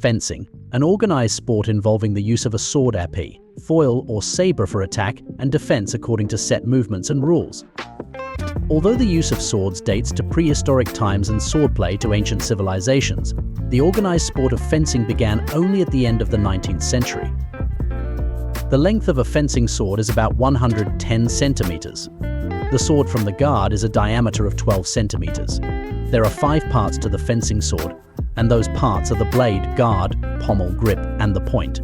Fencing, an organized sport involving the use of a sword épée, foil or sabre for attack and defense according to set movements and rules. Although the use of swords dates to prehistoric times and swordplay to ancient civilizations, the organized sport of fencing began only at the end of the 19th century. The length of a fencing sword is about 110 centimeters. The sword from the garde is a diameter of 12 centimeters. There are 5 parts to the fencing sword, and those parts are the blade, garde, pommel, grip, and the point.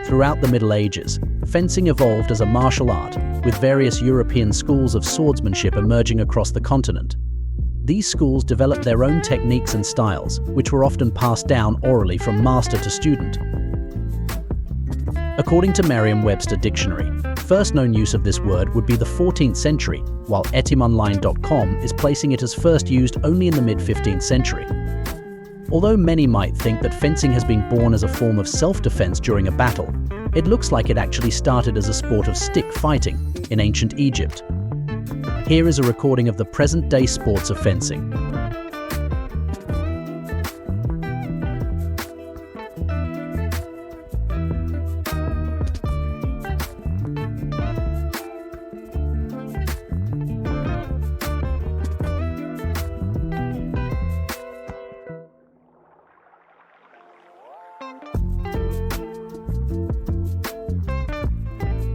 Throughout the Middle Ages, fencing evolved as a martial art, with various European schools of swordsmanship emerging across the continent. These schools developed their own techniques and styles, which were often passed down orally from master to student. According to Merriam-Webster Dictionary, first known use of this word would be the 14th century, while etymonline.com is placing it as first used only in the mid-15th century. Although many might think that fencing has been born as a form of self-defense during a battle, it looks like it actually started as a sport of stick fighting in ancient Egypt. Here is a recording of the present-day sports of fencing.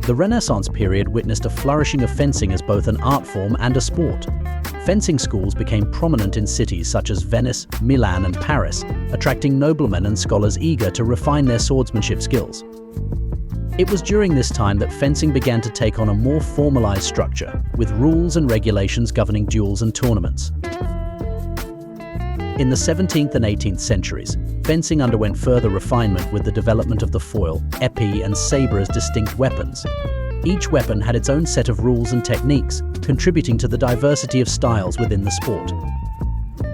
The Renaissance period witnessed a flourishing of fencing as both an art form and a sport. Fencing schools became prominent in cities such as Venice, Milan, and Paris, attracting noblemen and scholars eager to refine their swordsmanship skills. It was during this time that fencing began to take on a more formalized structure, with rules and regulations governing duels and tournaments. In the 17th and 18th centuries, fencing underwent further refinement with the development of the foil, épée, and sabre as distinct weapons. Each weapon had its own set of rules and techniques, contributing to the diversity of styles within the sport.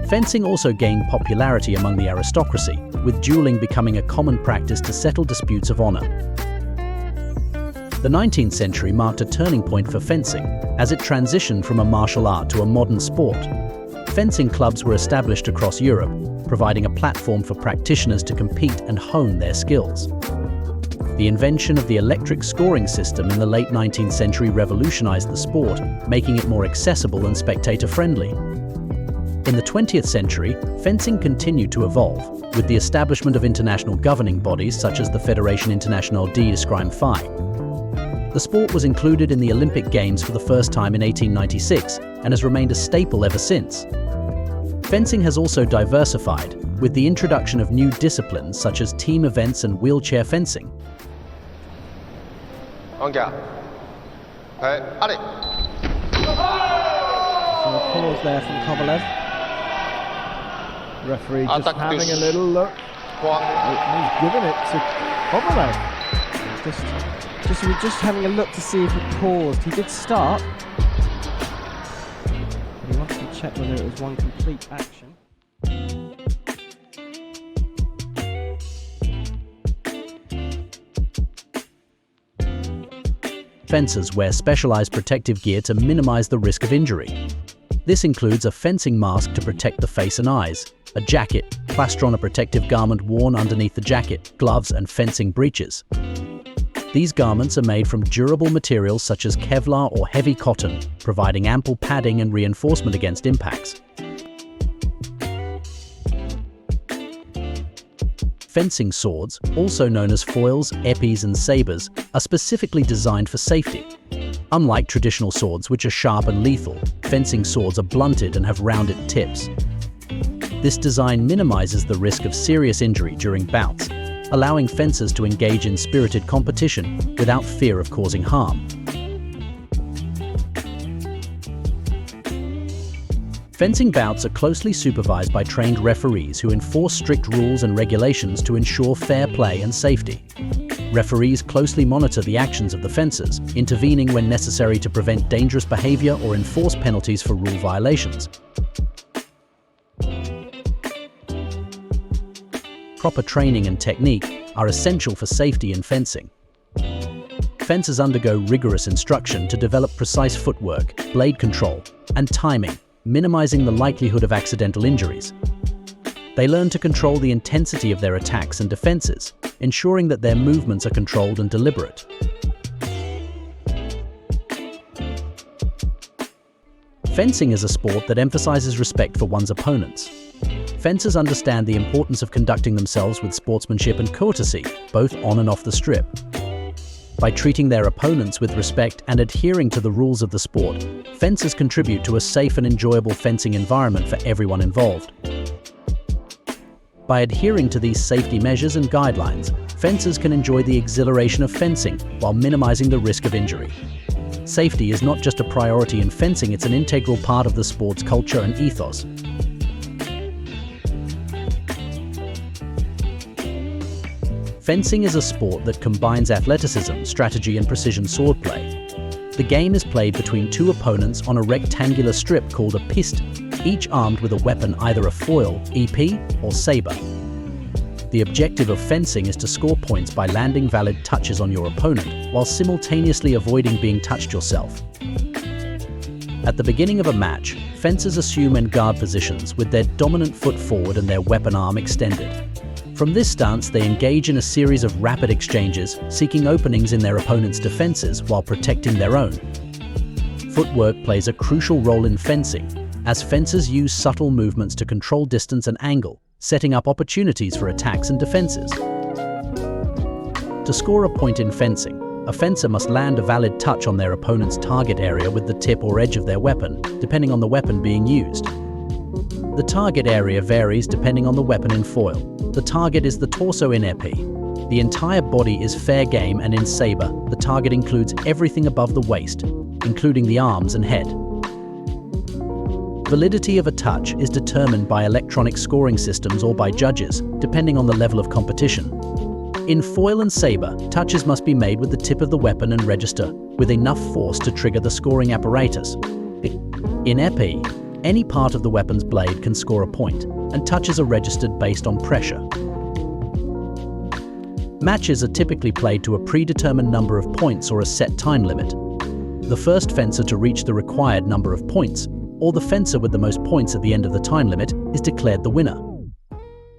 Fencing also gained popularity among the aristocracy, with dueling becoming a common practice to settle disputes of honor. The 19th century marked a turning point for fencing, as it transitioned from a martial art to a modern sport. Fencing clubs were established across Europe, providing a platform for practitioners to compete and hone their skills. The invention of the electric scoring system in the late 19th century revolutionized the sport, making it more accessible and spectator-friendly. In the 20th century, fencing continued to evolve, with the establishment of international governing bodies such as the Fédération Internationale d'Escrime. The sport was included in the Olympic Games for the first time in 1896 and has remained a staple ever since. Fencing has also diversified, with the introduction of new disciplines such as team events and wheelchair fencing. En garde. Allez! So a pause there from Kovalev. Referee just having a little look. He's giving it to Kovalev. Just having a look to see if he paused. He did start. He wanted to check whether it was one complete action. Fencers wear specialized protective gear to minimize the risk of injury. This includes a fencing mask to protect the face and eyes, a jacket, plastron, a protective garment worn underneath the jacket, gloves, and fencing breeches. These garments are made from durable materials such as Kevlar or heavy cotton, providing ample padding and reinforcement against impacts. Fencing swords, also known as foils, épées, and sabres, are specifically designed for safety. Unlike traditional swords, which are sharp and lethal, fencing swords are blunted and have rounded tips. This design minimizes the risk of serious injury during bouts, allowing fencers to engage in spirited competition without fear of causing harm. Fencing bouts are closely supervised by trained referees who enforce strict rules and regulations to ensure fair play and safety. Referees closely monitor the actions of the fencers, intervening when necessary to prevent dangerous behavior or enforce penalties for rule violations. Proper training and technique are essential for safety in fencing. Fencers undergo rigorous instruction to develop precise footwork, blade control, and timing, minimizing the likelihood of accidental injuries. They learn to control the intensity of their attacks and defenses, ensuring that their movements are controlled and deliberate. Fencing is a sport that emphasizes respect for one's opponents. Fencers understand the importance of conducting themselves with sportsmanship and courtesy, both on and off the strip. By treating their opponents with respect and adhering to the rules of the sport, fencers contribute to a safe and enjoyable fencing environment for everyone involved. By adhering to these safety measures and guidelines, fencers can enjoy the exhilaration of fencing while minimizing the risk of injury. Safety is not just a priority in fencing, it's an integral part of the sport's culture and ethos. Fencing is a sport that combines athleticism, strategy, and precision swordplay. The game is played between two opponents on a rectangular strip called a poised, each armed with a weapon, either a foil, épée, or sabre. The objective of fencing is to score points by landing valid touches on your opponent, while simultaneously avoiding being touched yourself. At the beginning of a match, fencers assume en garde positions with their dominant foot forward and their weapon arm extended. From this stance, they engage in a series of rapid exchanges, seeking openings in their opponent's defenses while protecting their own. Footwork plays a crucial role in fencing, as fencers use subtle movements to control distance and angle, setting up opportunities for attacks and defenses. To score a point in fencing, a fencer must land a valid touch on their opponent's target area with the tip or edge of their weapon, depending on the weapon being used. The target area varies depending on the weapon in foil. The target is the torso in épée. The entire body is fair game, and in sabre, the target includes everything above the waist, including the arms and head. Validity of a touch is determined by electronic scoring systems or by judges, depending on the level of competition. In foil and sabre, touches must be made with the tip of the weapon and register with enough force to trigger the scoring apparatus. In épée, any part of the weapon's blade can score a point, and touches are registered based on pressure. Matches are typically played to a predetermined number of points or a set time limit. The first fencer to reach the required number of points, or the fencer with the most points at the end of the time limit, is declared the winner.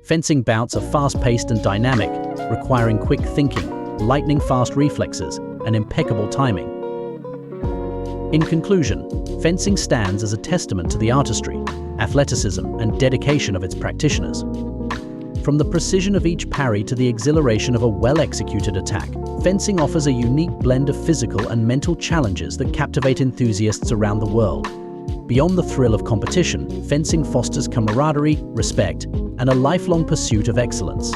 Fencing bouts are fast-paced and dynamic, requiring quick thinking, lightning-fast reflexes, and impeccable timing. In conclusion, fencing stands as a testament to the artistry, athleticism, and dedication of its practitioners. From the precision of each parry to the exhilaration of a well-executed attack, fencing offers a unique blend of physical and mental challenges that captivate enthusiasts around the world. Beyond the thrill of competition, fencing fosters camaraderie, respect, and a lifelong pursuit of excellence.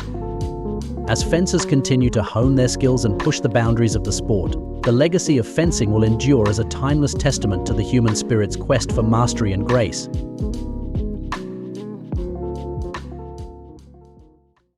As fencers continue to hone their skills and push the boundaries of the sport, the legacy of fencing will endure as a timeless testament to the human spirit's quest for mastery and grace.